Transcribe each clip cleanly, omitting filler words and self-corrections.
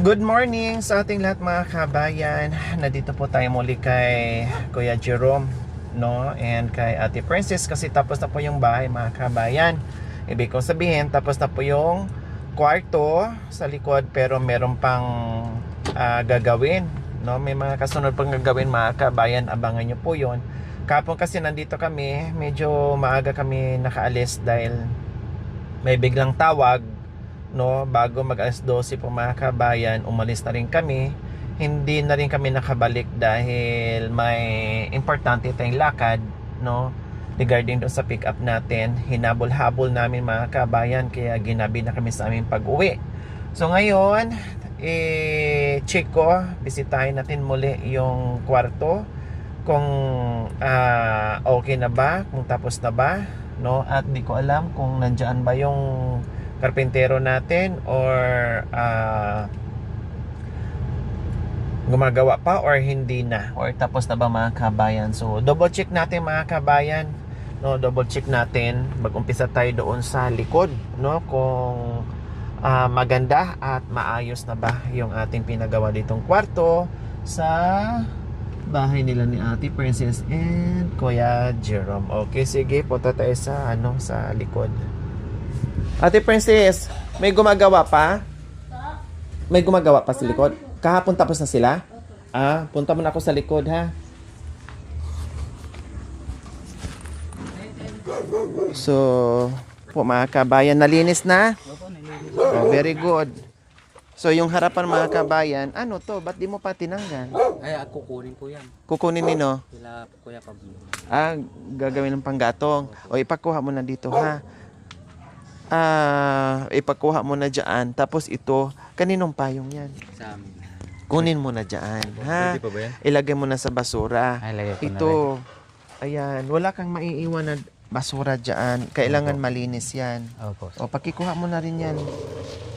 Good morning sa ating lahat mga kabayan. Nandito po tayo muli kay Kuya Jerome, no? And kay Ate Princess kasi tapos na po yung bahay mga kabayan. Ibig kong sabihin tapos na po yung kwarto sa likod pero meron pang gagawin, no? May mga kasunod pang gagawin mga kabayan. Abangan nyo po yun. Kapon kasi nandito kami, medyo maaga kami nakaalis dahil may biglang tawag, no, bago mag alas 12 po mga kabayan. Umalis na rin kami, hindi na rin kami nakabalik dahil may importante tayong lakad, no, regarding doon sa pick up natin. Hinabol-habol namin mga kabayan kaya ginabi na kami sa aming pag-uwi. So ngayon check ko, bisitahin natin muli yung kwarto kung okay na ba, kung tapos na ba, no, at di ko alam kung nandyan ba yung karpintero natin or gumagawa pa or hindi na or tapos na ba mga kabayan. So double check natin mga kabayan, no, double check natin. Mag-umpisa tayo doon sa likod, no, kung maganda at maayos na ba yung ating pinagawa ditong kwarto sa bahay nila ni Ate Princess and Kuya Jerome. Okay, sige, punta tayo sa sa likod. Ate Princess, may gumagawa pa? May gumagawa pa sa likod? Kahapon tapos na sila? Punta mo na ako sa likod, ha? So, po mga kabayan, nalinis na? Oh, very good. So, yung harapan mga kabayan, ano to? Ba't di mo pa tinanggal? Ay, ako kukunin po yan. Kukunin nino? Sila Kuya Pablo. Gagawin ng panggatong. O, ipakuha mo na dito, ha? Ipakuha mo na dyan. Tapos ito, kaninong payong yan? Sa amin. Kunin mo na dyan, ha? Pwede pa ba yan? Ilagay mo na sa basura. Ay, lagay ko Ito, ayan, wala kang maiiwan na basura dyan. Kailangan malinis yan. na rin. Opo. O, pakikuha mo na rin yan.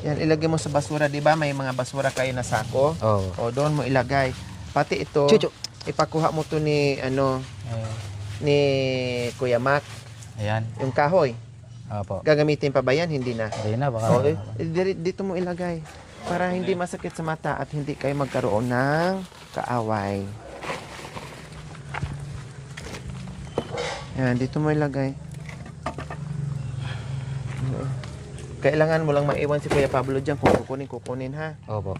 Yan, ilagay mo sa basura, di ba? May mga basura kayo na sako. Oo. O, doon mo ilagay. Pati ito, Chuchu. ipakuha mo to ni, ni Kuya Mac. Ayan. Yung kahoy. Opo. Gagamitin pa ba yan? Hindi na. Hindi na, baka. O, dito mo ilagay. Para hindi masakit sa mata at hindi kayo magkaroon ng kaaway. Yan, dito mo ilagay. Kailangan mo lang maiwan si Kuya Pablo dyan. Kung kukunin, ha? Opo.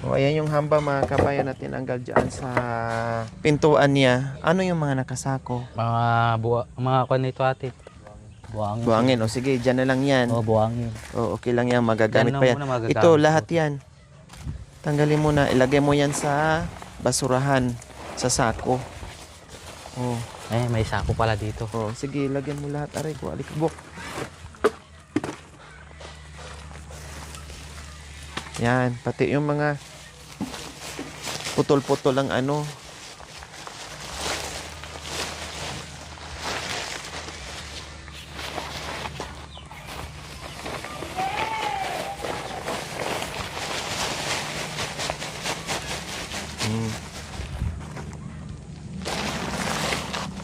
O, ayan yung hamba mga kabayan natin tinanggal dyan sa pintuan niya. Ano yung mga nakasako? Mga kwan nito ate. Buhangin. Buhangin. O sige, dyan na lang yan. Oo, buhangin. O, okay lang yan. Magagamit Yan pa lang yan. muna magagamit Ito, po. lahat yan. Tanggalin mo na. Ilagay mo yan sa basurahan. Sa sako. O. Ay, may sako pala dito. O, sige, lagyan mo lahat. Aray ko, alikabok. Yan, pati yung mga putol-putol ang ano.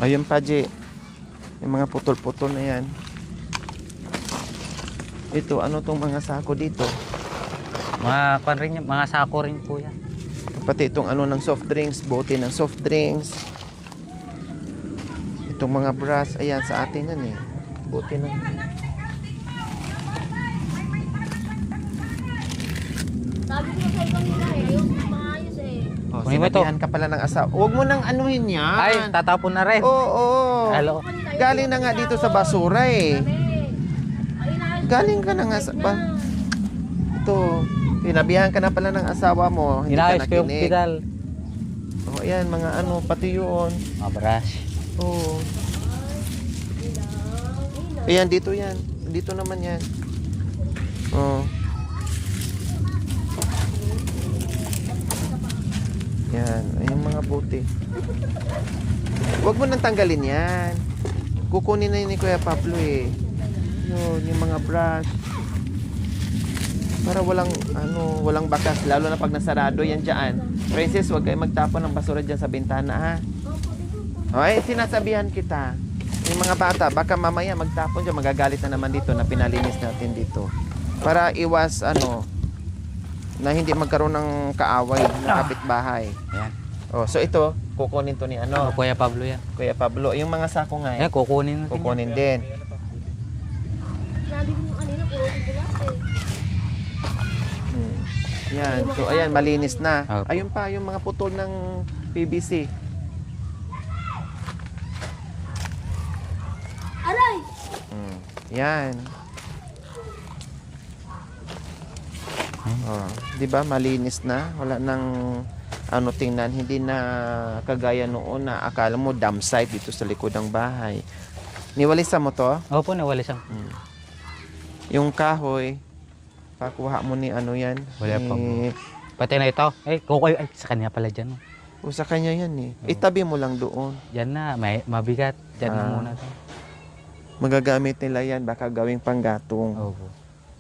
Ayun pa, G. Yung mga putol-putol na yan. Ito, ano tong mga sako dito? Mga kwan rin yan, mga sako rin po yan. Pati itong ano ng soft drinks, bote ng soft drinks. Itong mga brass, ayan sa atin yan eh. Bote ng... Sabi ko sa ibang nila yung maayos Oh, Kunin mo to. sinabihan ka pala ng asawa. Huwag mo nang anuhin yan. Ay, tatapon na rin. Oo. Hello. Galing na nga dito sa basura eh. Galing ka na nga sa... Ito, pinabihan ka na pala ng asawa mo. Hindi ka Inayos ko yung nakinig. pedal. Oh, ayan, mga ano, pati yun. Mga brush. Oo. Ayan, dito yan. Dito naman yan. Oh. Yan, ayun mga buti. Huwag mo nang tanggalin yan. Kukunin na yun ni Kuya Pablo eh. Yun, yung mga brush. Para walang bakas. Lalo na pag nasarado yan dyan. Princess, huwag kayo magtapon ng basura dyan sa bintana, ha? Okay, sinasabihan kita. Yung mga bata, baka mamaya magtapon dyan, magagalit na naman dito na pinalinis natin dito. Para iwas na hindi magkaroon ng kaaway ng kapitbahay. Yan. Oh, so ito, kukunin to ni Kuya Pablo yan. Kuya Pablo. Yung mga sako nga, Yan, kukunin natin. kukunin din. Sabi ko kanina, puro bulat eh. Yan. So, ayan, malinis na. Opo. Ayun pa, yung mga putol ng PVC. Aray! Yan. Oh, 'di ba malinis na? Wala nang tingnan, hindi na kagaya noon na akala mo dam site dito sa likod ng bahay. Niwalisan mo to? Opo, nawalisan. Yung kahoy, pakuha mo ni yan? Wala pa. Ni, Pati na ito. Kukoy. Ay, sa kanya pala dyan. o sa kanya yan eh. Itabi mo lang doon. Yan na, mabigat. Dyan na muna. Magagamit nila yan, baka gawing panggatong. Opo.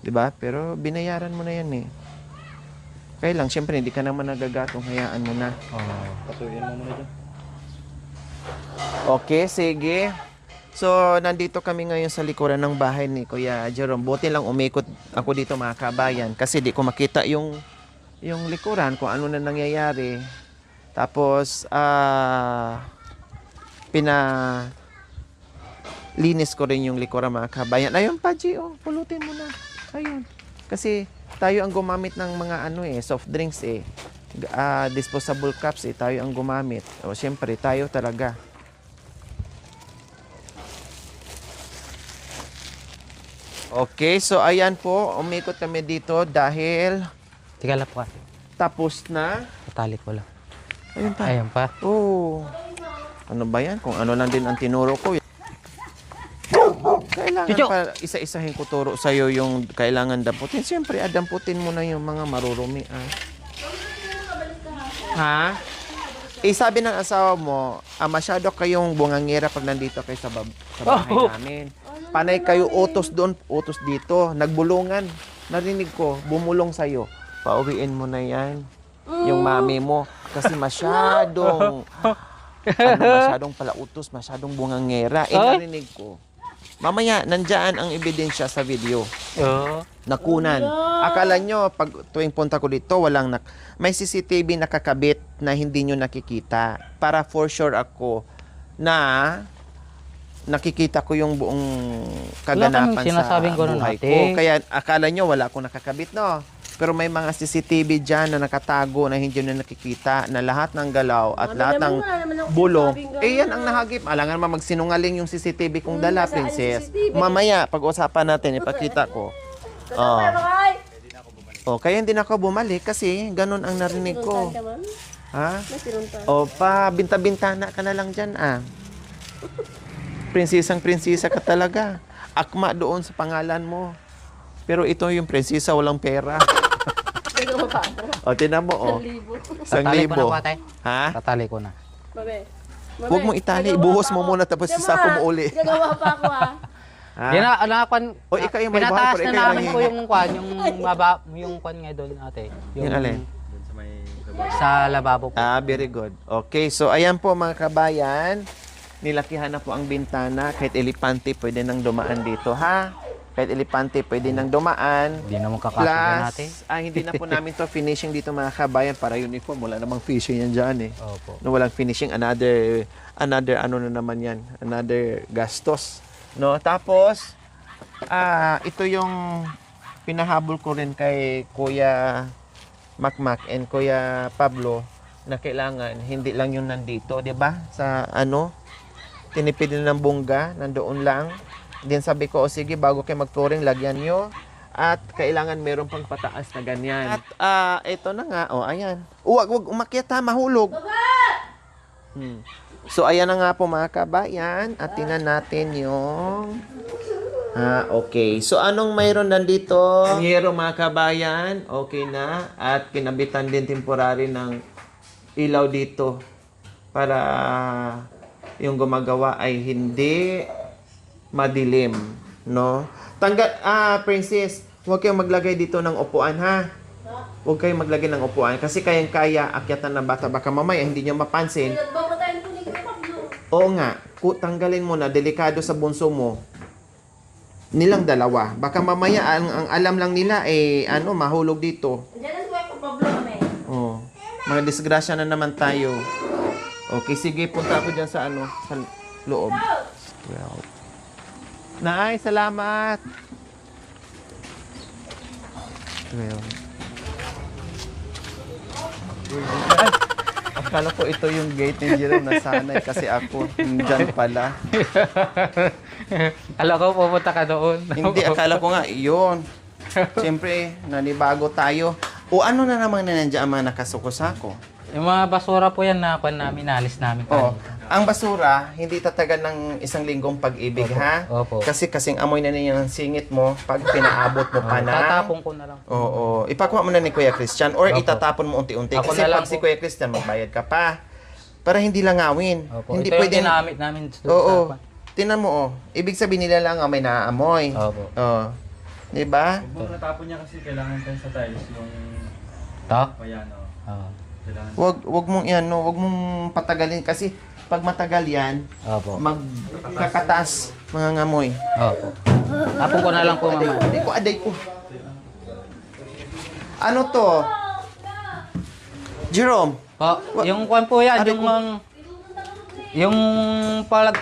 'Di ba? Pero binayaran mo na yan eh. Kaya lang, syempre hindi ka naman nagagatong, hayaan mo na. Patuyin mo muna dyan. Okay, sige. So, nandito kami ngayon sa likuran ng bahay ni Kuya Jerome. Buti lang umikot ako dito mga kabayan kasi di ko makita yung likuran kung ano na nangyayari. Tapos, linis ko rin yung likuran mga kabayan. Ayun pa, G, pulutin mo na. Ayun. Kasi tayo ang gumamit ng mga soft drinks disposable cups tayo ang gumamit. O syempre, tayo talaga. Okay, so ayan po, umikot kami dito dahil Tika lang po. tapos na. Patali ko lang. Ayun pa. Ayan pa. Oh. Ano ba yan? Kung ano lang din ang tinuro ko. Kailangan Chucho! pa isa-isahin ko turo sa'yo yung kailangan damputin. Siyempre, damputin mo na yung mga marurumi. Ha? Sabi ng asawa mo, masyado kayong bungangera pag nandito kayo sa bahay namin. Panay kayo utos doon, utos dito. Nagbulungan. Narinig ko, bumulong sa'yo. Pauwiin mo na yan. Yung mami mo. Kasi masyadong, masyadong palautos, masyadong bungangera. Narinig ko. Mamaya, nandyan ang ebidensya sa video. Nakunan. Akala nyo, pag tuwing punta ko dito, may CCTV nakakabit na hindi nyo nakikita. Para for sure ako na nakikita ko yung buong kaganapan sa sinasabing gano'n buhay ate. ko. Kaya akala nyo, wala akong nakakabit, no? Pero may mga CCTV dyan na nakatago na hindi nyo nakikita na lahat ng galaw at lahat ng bulong. Yan ang nahagip. Alangan naman magsinungaling yung CCTV kung dala, princess. Mamaya, pag-usapan natin, ipakita ko. Kaya hindi na ako bumalik kasi ganun ang narinig ko. Ha? Binta-bintana ka na lang dyan, Prinsesang-prinsesa ka talaga. Akma doon sa pangalan mo. Pero ito yung prinsesa, walang pera. Tinan mo, 1,000. Tatali ko na po, ate. Ha? Tatali ko na. Huwag mo itali, ibuhos mo muna tapos sasako mo uli. Gagawa pa ako Ha? Yan na, Ikaw yung may pinataas bahay, pero na ikaw namin yung po yung kwan nga doon, ate. Yung alin? Sa lababo po. Very good. Okay, so ayan po mga kabayan. Nilakihan na po ang bintana. Kahit elepante pwede nang dumaan dito, ha? Kahit elepante pwede nang dumaan. Hindi naman kakasya natin. Hindi na po namin to finishing dito mga kabayan para uniform. Wala namang fishing yan dyan Opo. No, walang finishing. Another ano na naman yan. Another gastos. No, tapos, ito yung pinahabol ko rin kay Kuya Macmac and Kuya Pablo na kailangan hindi lang yung nandito, 'di ba? Sa tinipid ng bungga, nandoon lang. Then sabi ko, sige, bago kayo mag-touring, lagyan nyo. At kailangan meron pang pataas na ganyan. At ito na nga, ayan. Huwag umakyat ha, mahulog. So, ayan na nga po mga kabayan. At tingnan natin yung... okay. So, anong mayroon nandito? Hero mga kabayan. Okay na. At kinabitan din temporary ng ilaw dito. Para yung gumagawa ay hindi madilim, no? Princess, huwag kayong maglagay dito ng upuan, ha? Huwag kayong maglagay ng upuan kasi kayang-kaya akyatan ng bata. Baka mamaya hindi nyo mapansin. Nagbabatayin ko ni Pablo. Oo nga, tanggalin mo na, delikado sa bunso mo. nilang dalawa. Baka mamaya ang alam lang nila mahulog dito. Diyan na kuya ko Pablo kami. Oh. Mga disgrasya na naman tayo. Okay, sige, punta ako diyan sa sa loob. 12. Nay, salamat. 12. Ay, akala ko ito yung gate ni Jerome na sanay kasi ako dyan pala. Alam ko pupunta ka doon. Hindi, akala ko nga, yun. Siyempre, nanibago tayo. O ano na naman na nandiyan ang mga nakasako-sako? Yung mga basura po yan na kuan namin, nalis namin. Oh, ang basura, hindi tatagal ng isang linggong pag-ibig, Opo. ha? Opo. Kasi kasing amoy na niya ng singit mo pag pinaabot mo pa na. Tatapon ko na lang. Oo. Ipakuha mo na ni Kuya Christian or Opo. itatapon mo unti-unti. Ako Kasi na lang pag si po. Kuya Christian, magbayad ka pa. Para hindi langawin. Opo. Hindi Ito yung pwedeng... ginamit namin. Oo. Tinan mo, oh. Ibig sabihin nila lang may naamoy. Opo. Oh. Di ba? Kung natapon niya kasi kailangan tayo sa tiles yung Ito? payano. Oo. Kailangan. Wag mong wag mong patagalin kasi pag matagal yan, Opo. magkakatas mga ngamoy. Opo. Tapon ko na lang po mama. Aday ko. Ano to? Jerome, Po, yung kuan po yan, Ano yung po? yung pag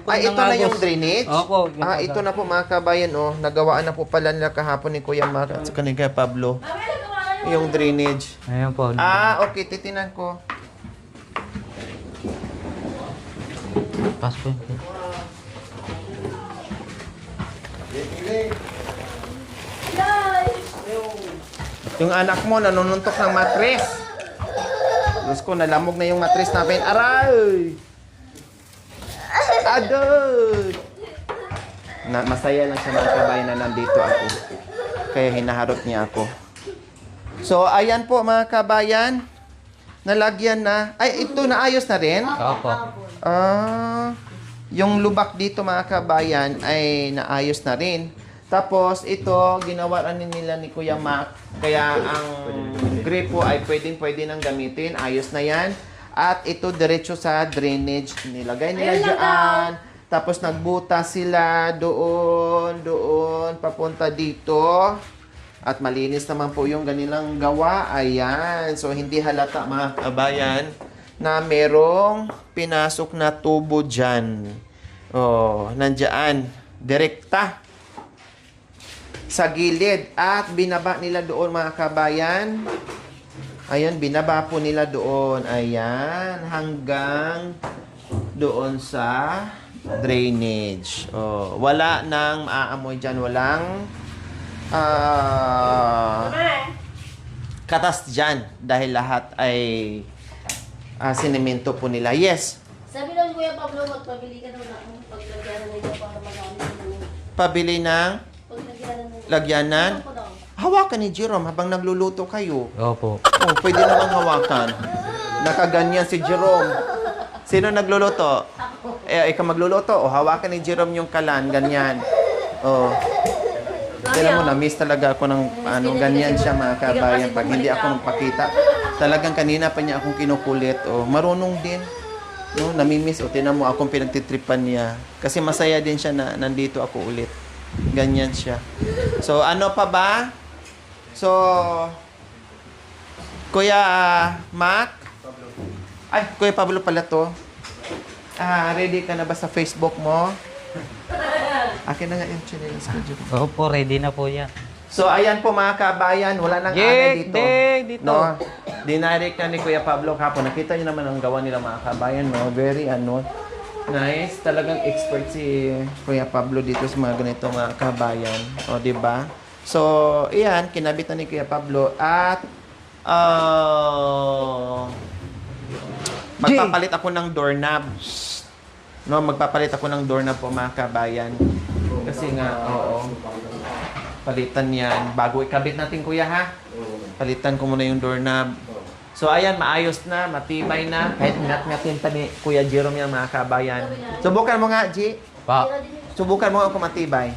ay ito na yung drainage? Opo. yung pag- Ito na po mga kabayan, oh. Nagawaan na po pala nila kahapon ni Kuya Mark at saka ni Kuya Pablo. Yung drainage. Ayun po. Okay, titinan ko. Pas po. Yung anak mo nanununtok ng matres. Diyos ko, nalamog na yung matres namin. Aray! Adoy! Masaya lang siya mga kabayan na nandito ako. Kaya hinaharap niya ako. So, ayan po mga kabayan. Nalagyan na. Ay, ito naayos na rin? Opo. Yung lubak dito mga kabayan ay naayos na rin. Tapos ito, ginawa rin nila ni Kuya Mac. Kaya ang gripo ay pwede nang gamitin. Ayos na yan. At ito diretso sa drainage. Nilagay nila dyan. Tapos nagbuta sila doon, papunta dito. At malinis naman po yung ganilang gawa. Ayan. So, hindi halata mga kabayan na merong pinasok na tubo dyan. Oh, nandyan. Direkta. Sa gilid. At binaba nila doon mga kabayan. Ayan, binaba po nila doon. Ayan. Hanggang doon sa drainage. Oh, wala nang maaamoy dyan. Walang katas dyan. Dahil lahat ay sinemento po nila. Yes. Sabi lang Kuya Pablo, magpabili ka daw na akong paglagyan na ito para magamit mo. Pabili ng Paglagyan na lagyanan. Ano po daw? Hawakan ni Jerome habang nagluluto kayo. Opo. Oh, pwede namang hawakan. Nakaganyan si Jerome. Sino nagluluto? Ikaw magluluto. O, hawakan ni Jerome yung kalan. Ganyan. Oh. Kailan mo, na-miss talaga ako ng ganyan siya mga kabayan. Pag hindi ako magpakita, talagang kanina pa niya akong kinukulit. Oh, marunong din. No, namimiss. O, tinan mo akong pinagtitripan niya. Kasi masaya din siya na nandito ako ulit. Ganyan siya. So, ano pa ba? So, Kuya Mac? Ay, Kuya Pablo pala to. Ready ka na ba sa Facebook mo? Akin na nga yung channel sa video. Opo, ready na po yan. So, ayan po mga kabayan. Wala nang ana dito. Dito. No? Dinarek na ni Kuya Pablo kapon. Nakita niyo naman ang gawa nila mga kabayan. No? Very nice. Talagang expert si Kuya Pablo dito sa mga ganito mga kabayan. O, di ba? So, iyan, kinabit na ni Kuya Pablo at magpapalit ako ng doorknob. No, magpapalit ako ng doorknob po mga kabayan. Kasi nga, palitan yan. Bago ikabit natin kuya ha. Palitan ko muna yung doorknob. So ayan, maayos na, matibay na. Kahit ngat-ngatin pa ni Kuya Jerome yung mga kabayan. Subukan mo nga, G. Pa. Subukan mo ako matibay.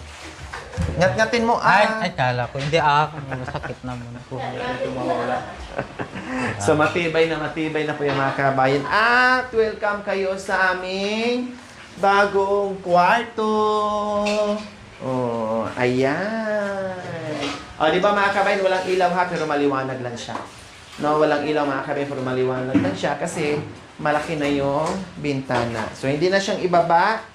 Ngat-ngatin mo. Ay, kala ko. Hindi masakit naman po. So matibay na po yung mga kabayan. At welcome kayo sa aming bagong kwarto. Oh, ayan. O, di ba mga kabayan, walang ilaw ha, pero maliwanag lang siya. No, walang ilaw mga kabayan, pero maliwanag lang siya kasi malaki na yung bintana. So, hindi na siyang ibaba.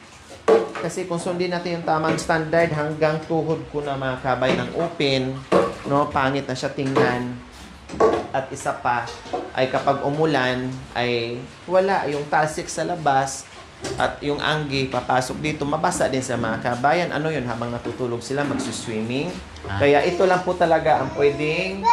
Kasi kung sundin natin yung tamang standard, hanggang tuhod ko na mga kabayan ng open, no, pangit na siya tingnan. At isa pa, ay kapag umulan, ay wala yung talsik sa labas. At yung anggi, papasok dito, mabasa din sa mga kabayan. Ano yun, habang natutulog sila, magsuswimming. Kaya ito lang po talaga ang pwedeng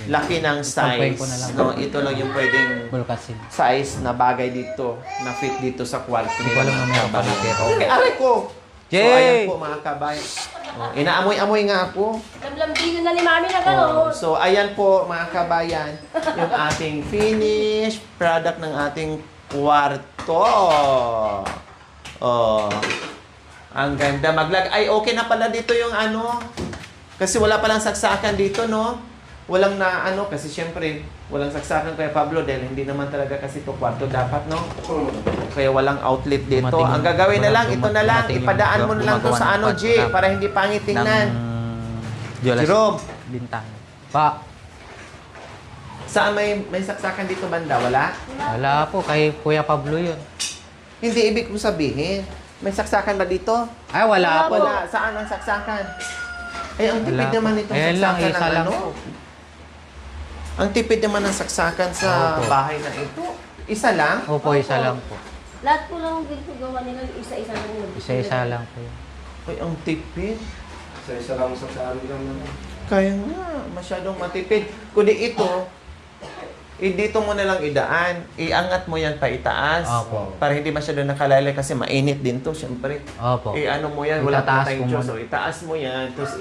laki ng Pagpay size. ko na lang. No? Ito lang yung pwedeng Bulkasin. size na bagay dito, na fit dito sa kwarto Hindi ko alam na meron pa dito. Okay, aray ko! So, Jay! ayan po mga kabayan. Oh, inaamoy-amoy nga ako. Lamlambino na ni Mami na gano'n. So, ayan po mga kabayan, yung ating finished product ng ating kwarto. Oh. Ang ganda ay okay na pala dito yung ano. Kasi wala palang saksakan dito, no? Walang na ano, kasi syempre, walang saksakan kay Pablo dahil hindi naman talaga kasi ito kwarto dapat, no? Kaya walang outlet dito. Dumating- Ang gagawin na lang, ito na lang, dumating yung ipadaan mo na lang to sa ano, gumagawa ng G, para hindi pangit tingnan. Jerome. Bintana. Pa. Saan may saksakan dito banda? Wala? Wala po. Kay Kuya Pablo yun. Hindi ibig kong sabihin. May saksakan ba dito? Ay, wala po. Wala. Saan ang saksakan? Ay, ang tipid Wala naman po. itong Ayan lang, saksakan isa ng lang ano? po. Ang tipid naman ng saksakan sa Opo. bahay na ito. Isa lang? Opo, isa lang po. Lahat po lang dito gawa nila, isa-isa lang yun. Isa-isa lang po yun. Ay, ang tipid. Isa-isa lang sa amin lang naman. Kaya nga, masyadong matipid. Kundi ito, dito mo na lang idaan. Iangat mo yan pa itaas. Opo. Para hindi masyadong nakalalay kasi mainit din to, syempre. Opo. Ano mo yan, wala pa Itataas tayong ko Diyos. muna. So, itaas mo yan, tapos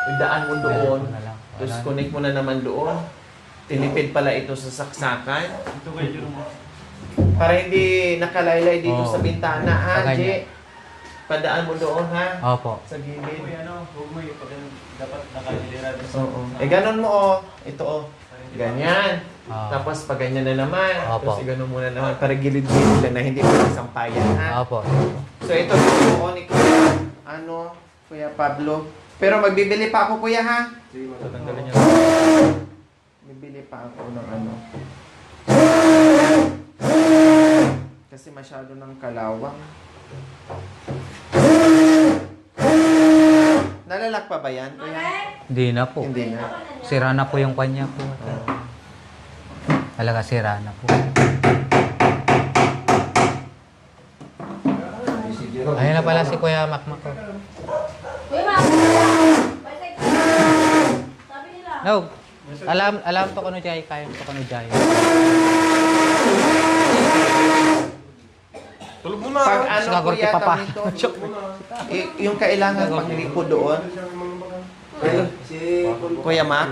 idaan mo doon. Ganun po na lang. Tapos Wala. connect mo na naman doon. Tinipid pala ito sa saksakan. Ito kayo, Jerome. Para hindi nakalaylay dito Oo. sa bintana, ha, Ganyan. J? Padaan mo doon, ha? Opo. Sa gilid. Uy, ano, huwag mo yung dapat nakalilira din sa... Oo. Ganon mo, oh. Ito, oh. Ganyan. Ah. Tapos pag ganyan na naman. Opo. Tapos ganon mo na naman. Para gilid-gilid lang na hindi mo sampayan, ha? Opo. So ito po ni Kuya, Kuya Pablo. Pero magbibili pa ako, Kuya, ha? Sige, matatanggalin niya. Bibili pa ako ng ano. Kasi masyado ng kalawang. Nalalak pa ba yan, Kuya? Hindi na po. Hindi na. Sira na po yung kanya po. Talaga sira na po. Ayun na pala si Kuya Makmak ko. Kuya Mami! Sabi nila. No. Alam to kano jay, kaya to kano jay. Tulog mo na! Pag ano, Sigagor Kuya, ti Papa. tawag nito, yung kailangan paglipo doon, Si... Kuya Mac,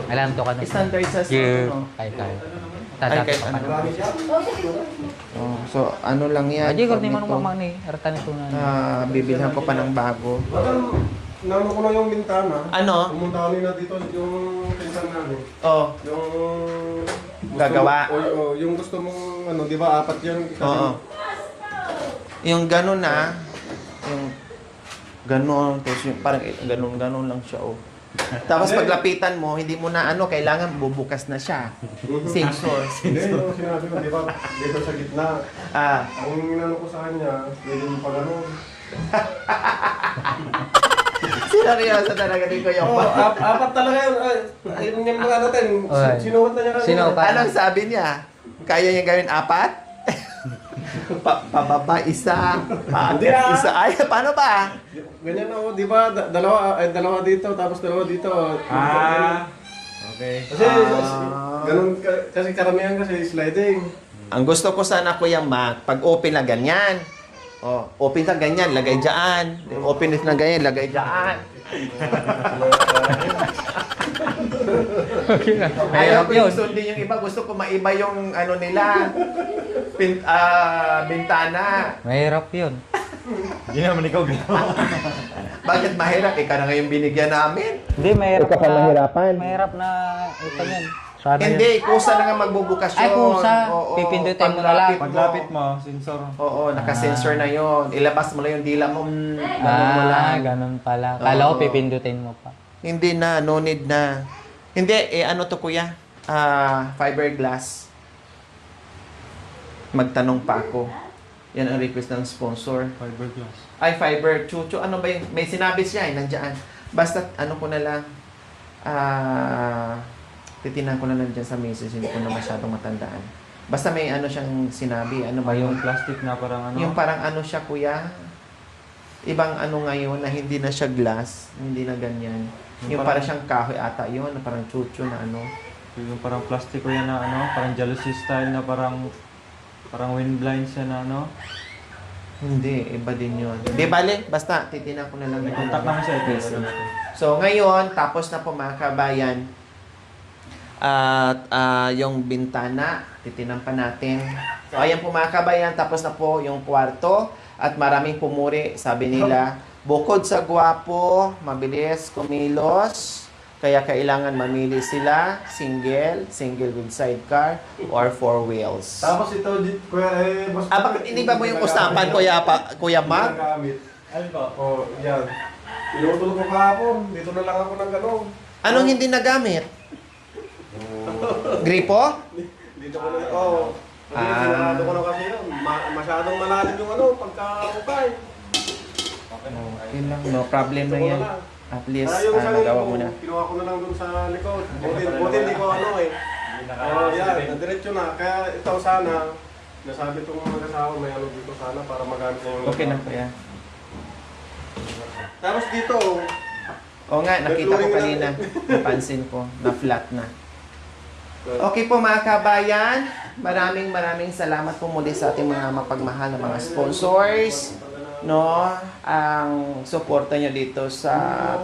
Alam to kano. standard sa Yeah. ano. Kaya. Ay, Tadap kahit pa ano. pa. Oh, sige. Oh, so, ano lang yan. Aji ko pag ni man nito, mamang ni artan ito na. bibilhan ko pa ng bago. Nano ko na yung bintana. Ano? Pumunta kami na dito yung pinsan namin. Oh, Yung... gusto Gagawa. mo- yung gusto mong, ano, di ba, apat yan. oo. Yung gano'n na, yung gano'n, tapos yung parang gano'n lang siya, oh. Tapos paglapitan mo, hindi mo na ano, kailangan bubukas na siya. Sensor. Hindi, yung sinabi ko, di ba, dito sa gitna. Ah, Ang inano ko sa kanya, pwede mo pag ano. seryoso talaga din ko yung Oo, apat talaga yun. Ayun yung mga natin. Okay. Sinuot na niya kanina. Sinuot. Anong sabi niya? Kaya niya gawin apat? Pababa isa. Hindi, Paakyat ah. isa. Ay, paano ba? Ganyan ako, di ba, dalawa dito, tapos dalawa dito. Okay. Kasi, ganun, kasi karamihan kasi sliding. Ang gusto ko sana, Kuya Mac, pag open na ganyan. Oh, open na ganyan, lagay dyan. Open na ganyan, lagay dyan. Ayaw ko yung sundin yung iba. Gusto ko maiba yung ano nila. Bintana. Mahirap 'yun. Hindi naman ikaw ginawa. Bakit mahirap? Ikaw na ngayon binigyan namin. Hindi mahirap. Ikaw pa mahirapan. Mahirap na ito yan. Sana Hindi, kusa na nga magbubukas yun. Ay, kusa. Oo, Pipindutin mo na lang. Paglapit mo, sensor. Oo, nakasensor na yon. Ilabas mo lang yung dila mo. Ganun mo Ah, lang. ganun pala. Kala ko Oo. pipindutin mo pa. Hindi na, no need na. Hindi, ano to kuya? Fiberglass. Magtanong pa ako. Yan ang request ng sponsor. Fiberglass. Ay, fiber. Chucho, ano ba yun? May sinabi siya nandiyan. Basta, ano ko na lang, titinan ko na lang dyan sa message, hindi ko na masyadong matandaan. Basta may ano siyang sinabi. Ano ba Yung yun? plastic na parang ano. Yung parang ano siya, kuya? Ibang ano ngayon na hindi na siya glass, hindi na ganyan. Yung parang siyang kahoy ata yun, na parang chucho na ano. Yung parang plastic ko yan na ano, parang jealousy style na parang wind blind siya na ano. Hindi, iba din yun. Di bale, basta titinan ko na lang. May contact naman siya ito. So ngayon, tapos na po mga kabayan, at yung bintana, titinan pa natin. So ayan po mga kabayan, tapos na po yung kwarto at maraming pumuri. Sabi nila, bukod sa gwapo, mabilis, kumilos, kaya kailangan mamili sila, single with sidecar, or four wheels. Tapos ito, kuya, boss. Bakit hindi ba mo yung usapan, Kuya Mark? Ginagamit. Ano ba? Oh, yan. Pinutulog ko kahapon. Dito na lang ako ng gano'n. Anong hindi nagamit? Gripo? Dito ko na, oh. Sinarado ko na kasi yun. Masyadong malalim yung ano, pagka-ukay. Okay lang, no problem na yan. At least, Yung sa nagawa mo na. Kinuha ko na lang dun sa likod. Buti hindi ko ano eh. Oh, yan, nadiretso na. Kaya ito sana, nasabi itong mag-asawa, may ano dito sana para magamit na yung... Okay na, kuya. Tapos dito, Oo nga, nakita ko kanina. Napansin ko, na flat na. Okay po mga kabayan, maraming salamat po muli sa ating mga mapagmahal na mga sponsors. No, ang suporta nyo dito sa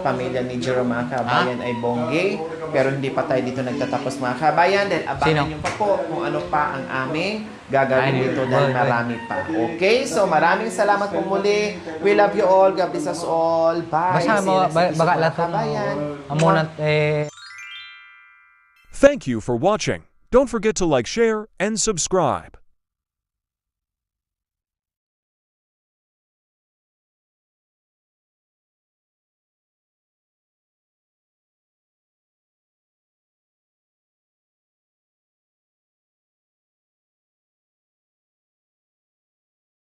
pamilya ni Jerome mga kabayan ay bonggi. Pero hindi pa tayo dito nagtatapos mga kabayan dahil abangan nyo pa po kung ano pa ang aming gagawin dito dahil marami pa. Okay, so maraming salamat po muli. We love you all. God bless us all. Bye. Basta See you next episode, baga mga lahat kabayan. amunat Thank you for watching. Don't forget to like, share, and subscribe.